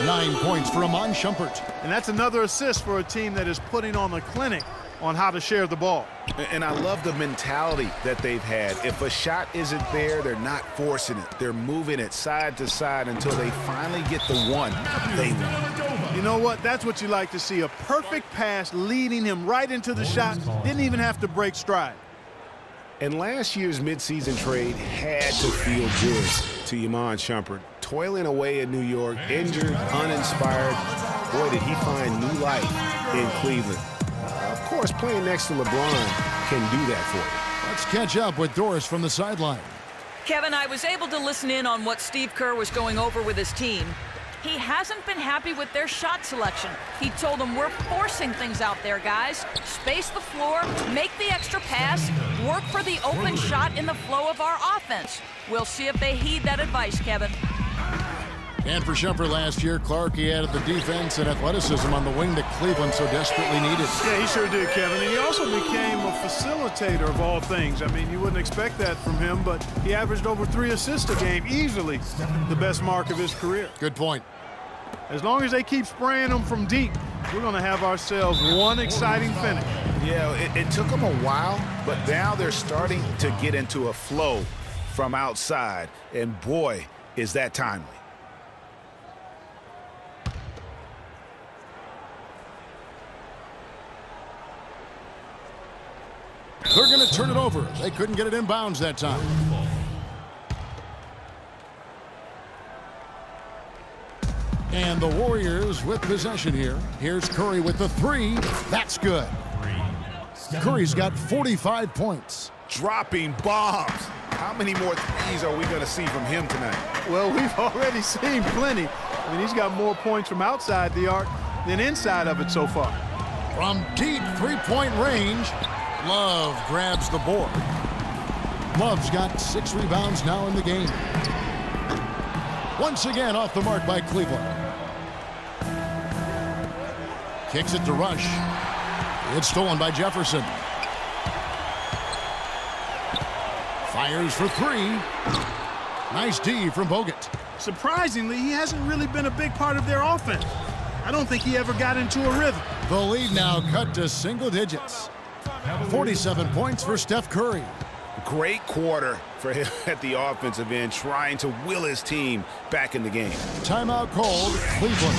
9 points for Iman Shumpert. And that's another assist for a team that is putting on a clinic on how to share the ball. And I love the mentality that they've had. If a shot isn't there, they're not forcing it. They're moving it side to side until they finally get the one they want. You know what? That's what you like to see. A perfect pass leading him right into the shot. Didn't even have to break stride. And last year's midseason trade had to feel good to Iman Shumpert. Toiling away in New York, injured, uninspired. Boy, did he find new life in Cleveland. Of course, playing next to LeBron can do that for you. Let's catch up with Doris from the sideline. Kevin, I was able to listen in on what Steve Kerr was going over with his team. He hasn't been happy with their shot selection. He told them, we're forcing things out there, guys. Space the floor, make the extra pass, work for the open shot in the flow of our offense. We'll see if they heed that advice, Kevin. And for Shumpert last year, Clark, he added the defense and athleticism on the wing that Cleveland so desperately needed. Yeah, he sure did, Kevin. And he also became a facilitator of all things. I mean, you wouldn't expect that from him, but he averaged over 3 assists a game, easily the best mark of his career. Good point. As long as they keep spraying them from deep, we're going to have ourselves one exciting finish. Yeah, it took them a while, but now they're starting to get into a flow from outside. And boy, is that timely. They're going to turn it over. They couldn't get it inbounds that time. And the Warriors with possession here. Here's Curry with the 3. That's good. Curry's got 45 points. Dropping bombs. How many more threes are we going to see from him tonight? Well, we've already seen plenty. I mean, he's got more points from outside the arc than inside of it so far. From deep three-point range, Love grabs the board. Love's got 6 rebounds now in the game. Once again off the mark by Cleveland. Kicks it to Rush. It's stolen by Jefferson. Fires for 3. Nice D from Bogut. Surprisingly, he hasn't really been a big part of their offense. I don't think he ever got into a rhythm. The lead now cut to single digits. 47 points for Steph Curry. Great quarter for him at the offensive end, trying to will his team back in the game. Timeout called, Cleveland.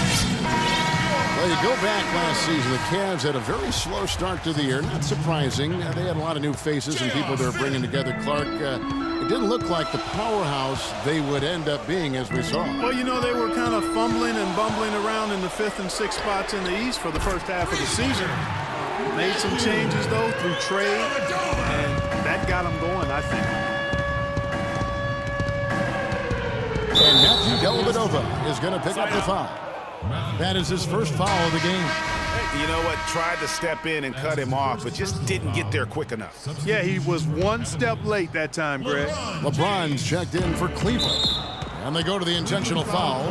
Well, you go back last season, the Cavs had a very slow start to the year. Not surprising. They had a lot of new faces and people they were bringing together. Clark, it didn't look like the powerhouse they would end up being, as we saw. Well, you know, they were kind of fumbling and bumbling around in the 5th and 6th spots in the East for the first half of the season. Made some changes, though, through trade, and that got them going, I think. And Matthew Dellavedova is going to pick up the foul. That is his first foul of the game. You know what? Tried to step in and cut him off, but just didn't get there quick enough. Yeah, he was one step late that time, Greg. LeBron's checked in for Cleveland. And they go to the intentional foul.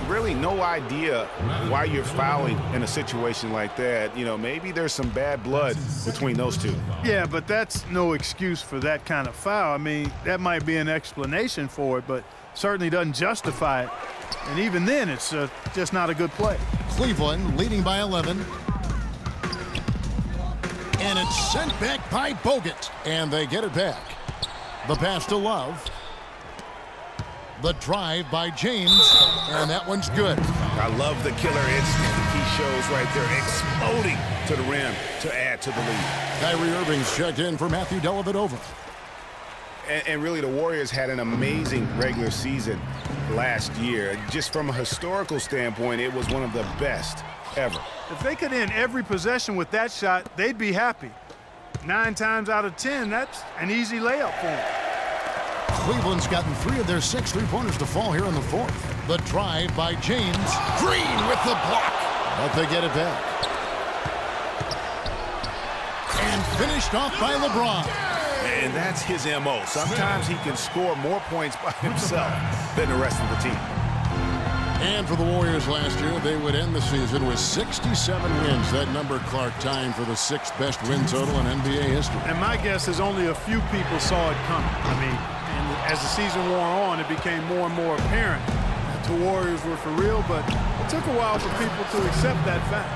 Really no idea why you're fouling in a situation like that. You know, maybe there's some bad blood between those two. Yeah, but that's no excuse for that kind of foul. I mean, that might be an explanation for it, but certainly doesn't justify it. And even then, it's just not a good play. Cleveland leading by 11. And it's sent back by Bogut. And they get it back. The pass to Love. The drive by James, and that one's good. I love the killer instinct he shows right there, exploding to the rim to add to the lead. Kyrie Irving's checked in for Matthew Dellavedova. And really, the Warriors had an amazing regular season last year. Just from a historical standpoint, it was one of the best ever. If they could end every possession with that shot, they'd be happy. 9 times out of 10, that's an easy layup for them. Cleveland's gotten 3 of their 6 three-pointers to fall here in the 4th. The drive by James. Green with the block. But they get it back. And finished off by LeBron. And that's his M.O. Sometimes he can score more points by himself than the rest of the team. And for the Warriors last year, they would end the season with 67 wins. That number, Clark, tying for the 6th best win total in NBA history. And my guess is only a few people saw it coming. I mean, and as the season wore on, it became more and more apparent the Warriors were for real, but it took a while for people to accept that fact.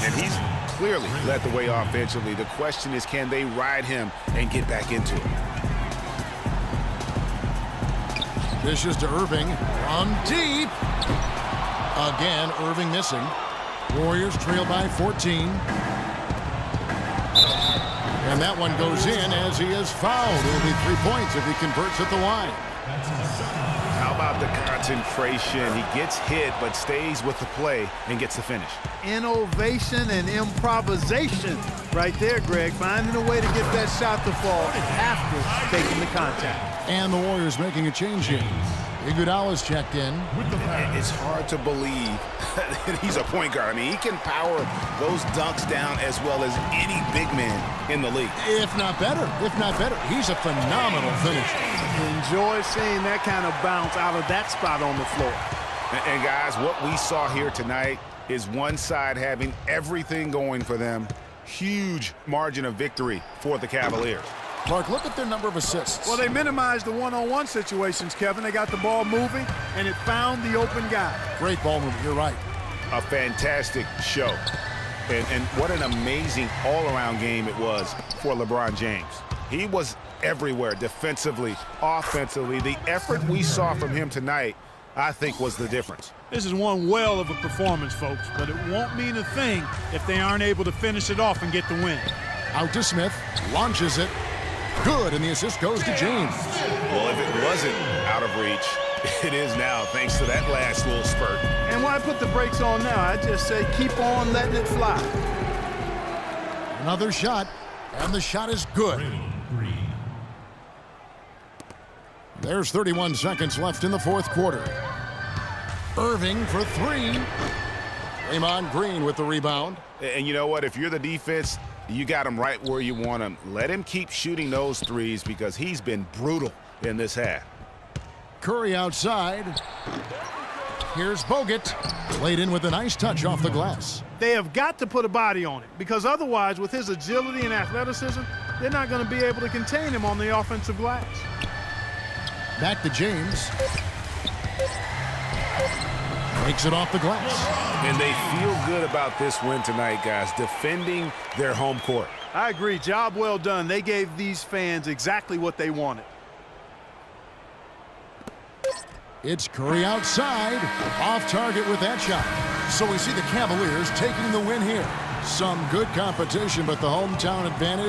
And he's clearly led the way offensively. The question is, can they ride him and get back into it? Dishes to Irving from deep. Again, Irving missing. Warriors trail by 14. And that one goes in as he is fouled. It'll be 3 points if he converts at the line. How about the concentration? He gets hit but stays with the play and gets the finish. Innovation and improvisation right there, Greg. Finding a way to get that shot to fall after taking the contact. And the Warriors making a change here. Iguodala's checked in. It's hard to believe that he's a point guard. I mean, he can power those dunks down as well as any big man in the league. If not better. He's a phenomenal finisher. Enjoy seeing that kind of bounce out of that spot on the floor. And guys, what we saw here tonight is one side having everything going for them. Huge margin of victory for the Cavaliers. Clark, look at their number of assists. Well, they minimized the one-on-one situations, Kevin. They got the ball moving, and it found the open guy. Great ball movement, you're right. A fantastic show. And what an amazing all-around game it was for LeBron James. He was everywhere, defensively, offensively. The effort we saw from him tonight, I think, was the difference. This is one well of a performance, folks, but it won't mean a thing if they aren't able to finish it off and get the win. Out to Smith, launches it. Good, and the assist goes to James. Well, if it wasn't out of reach, it is now, thanks to that last little spurt. And why put the brakes on now? I just say keep on letting it fly. Another shot, and the shot is good. There's 31 seconds left in the fourth quarter. Irving for three. Draymond Green with the rebound. And you know what? If you're the defense, you got him right where you want him. Let him keep shooting those threes because he's been brutal in this half. Curry outside. Here's Bogut. Played in with a nice touch off the glass. They have got to put a body on it because otherwise, with his agility and athleticism, they're not going to be able to contain him on the offensive glass. Back to James. Makes it off the glass. And they feel good about this win tonight, guys, defending their home court. I agree. Job well done. They gave these fans exactly what they wanted. It's Curry outside. Off target with that shot. So we see the Cavaliers taking the win here. Some good competition, but the hometown advantage.